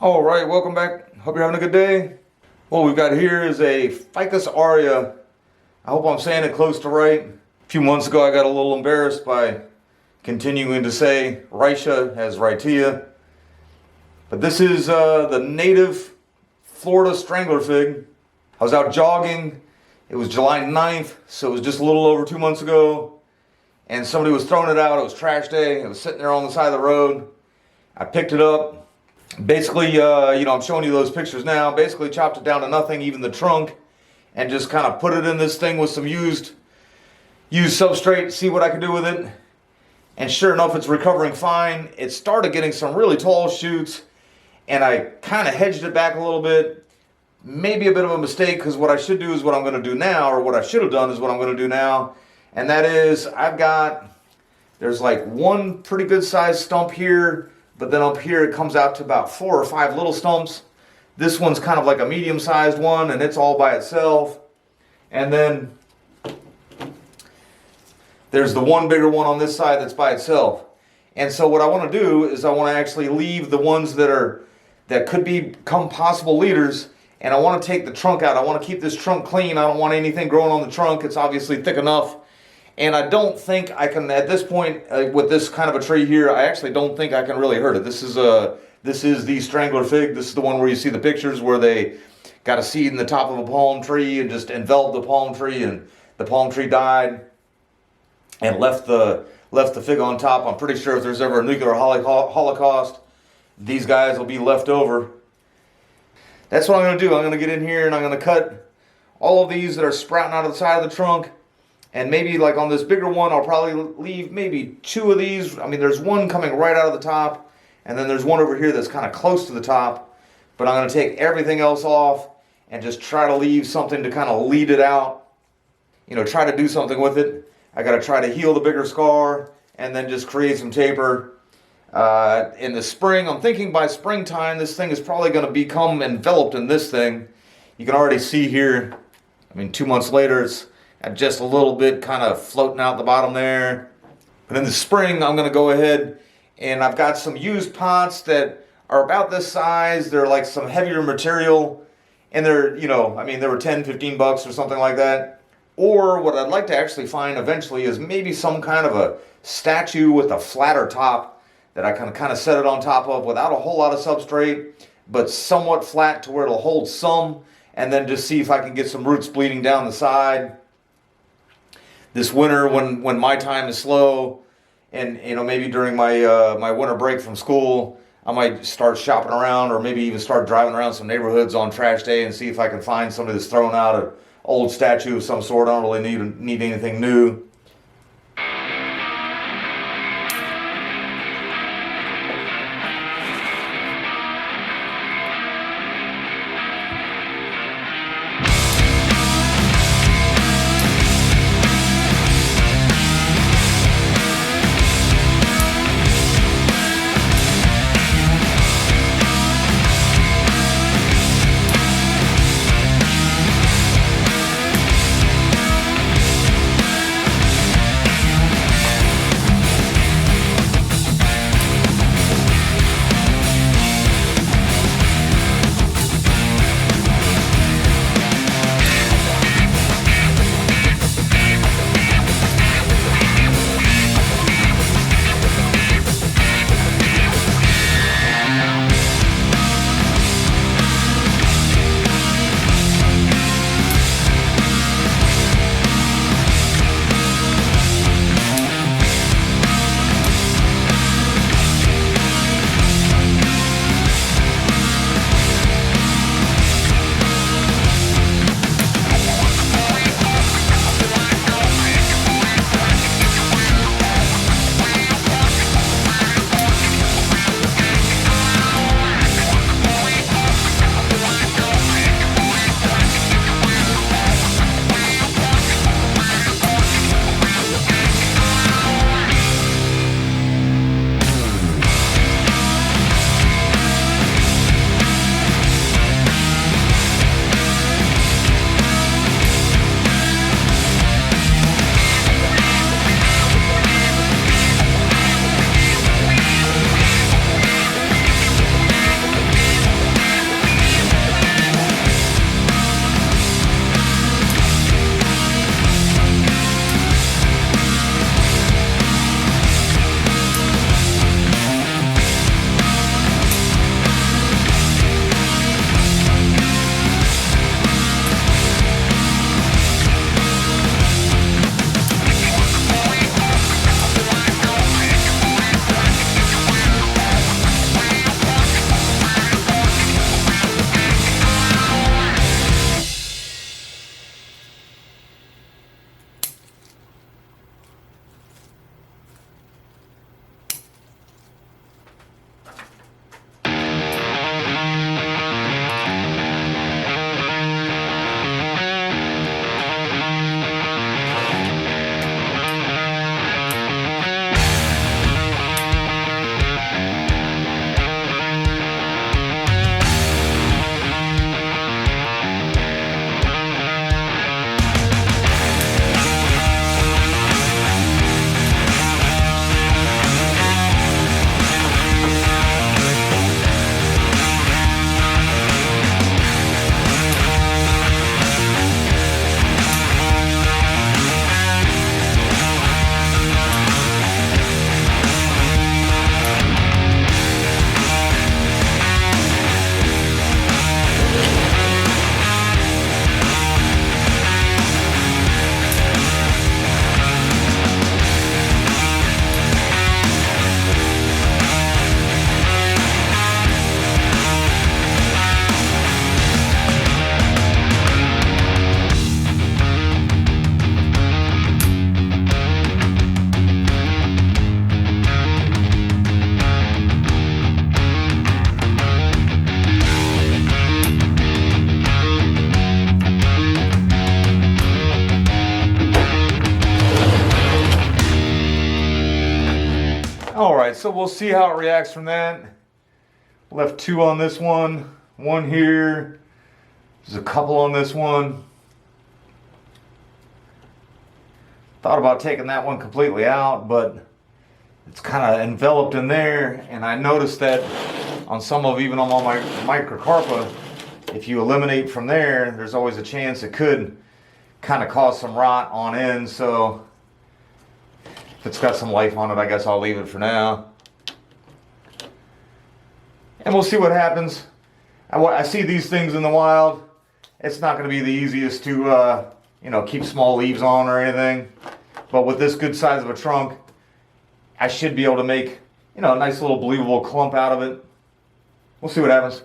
All right, welcome back. Hope you're having a good day. What we've got here is a Ficus Aurea. I hope I'm saying it close to right. A few months ago, I got a little embarrassed by continuing to say Reicha as Raitia. But this is the native Florida Strangler Fig. I was out jogging. It was July 9th, so it was just a little over 2 months ago. And somebody was throwing it out. It was trash day. It was sitting there on the side of the road. I picked it up. Basically, I'm showing you those pictures now. Basically chopped it down to nothing, even the trunk, and just kind of put it in this thing with some used substrate, see what I can do with it. And sure enough, it's recovering fine. It started getting some really tall shoots, and I kind of hedged it back a little bit. Maybe a bit of a mistake, because what I should do is what I'm going to do now, or what I should have done is what I'm going to do now. And that is, there's like one pretty good sized stump here, but then up here it comes out to about 4 or 5 little stumps. This one's kind of like a medium sized one, and it's all by itself. And then there's the one bigger one on this side that's by itself. And so what I want to do is I want to actually leave the ones that could become possible leaders, and I want to take the trunk out. I want to keep this trunk clean. I don't want anything growing on the trunk. It's obviously thick enough. And I don't think I can, at this point, with this kind of a tree here, I actually don't think I can really hurt it. This is the Strangler Fig. This is the one where you see the pictures where they got a seed in the top of a palm tree and just enveloped the palm tree, and the palm tree died and left the fig on top. I'm pretty sure if there's ever a nuclear holocaust, these guys will be left over. That's what I'm going to do. I'm going to get in here and I'm going to cut all of these that are sprouting out of the side of the trunk. And maybe like on this bigger one, I'll probably leave maybe 2 of these. I mean, there's one coming right out of the top, and then there's one over here that's kind of close to the top. But I'm going to take everything else off and just try to leave something to kind of lead it out. Try to do something with it. I got to try to heal the bigger scar and then just create some taper. In the spring, I'm thinking by springtime, this thing is probably going to become enveloped in this thing. You can already see here, 2 months later, it's just a little bit kind of floating out the bottom there. But in the spring, I'm going to go ahead, and I've got some used pots that are about this size. They're like some heavier material, and they're, they were 10, 15 bucks or something like that. Or what I'd like to actually find eventually is maybe some kind of a statue with a flatter top that I can kind of set it on top of without a whole lot of substrate, but somewhat flat to where it'll hold some, and then just see if I can get some roots bleeding down the side. This winter, when my time is slow, and maybe during my winter break from school, I might start shopping around, or maybe even start driving around some neighborhoods on trash day and see if I can find somebody that's throwing out an old statue of some sort. I don't really need anything new. so we'll see how it reacts from that. Left 2 on this one, 1 here. There's a couple on this one. Thought about taking that one completely out, but it's kind of enveloped in there, and I noticed that on some of, even on my microcarpa, if you eliminate from there, there's always a chance it could kind of cause some rot on end. So if it's got some life on it, I guess I'll leave it for now. And we'll see what happens. I see these things in the wild. It's not going to be the easiest to, you know, keep small leaves on or anything. But with this good size of a trunk, I should be able to make, you know, a nice little believable clump out of it. We'll see what happens.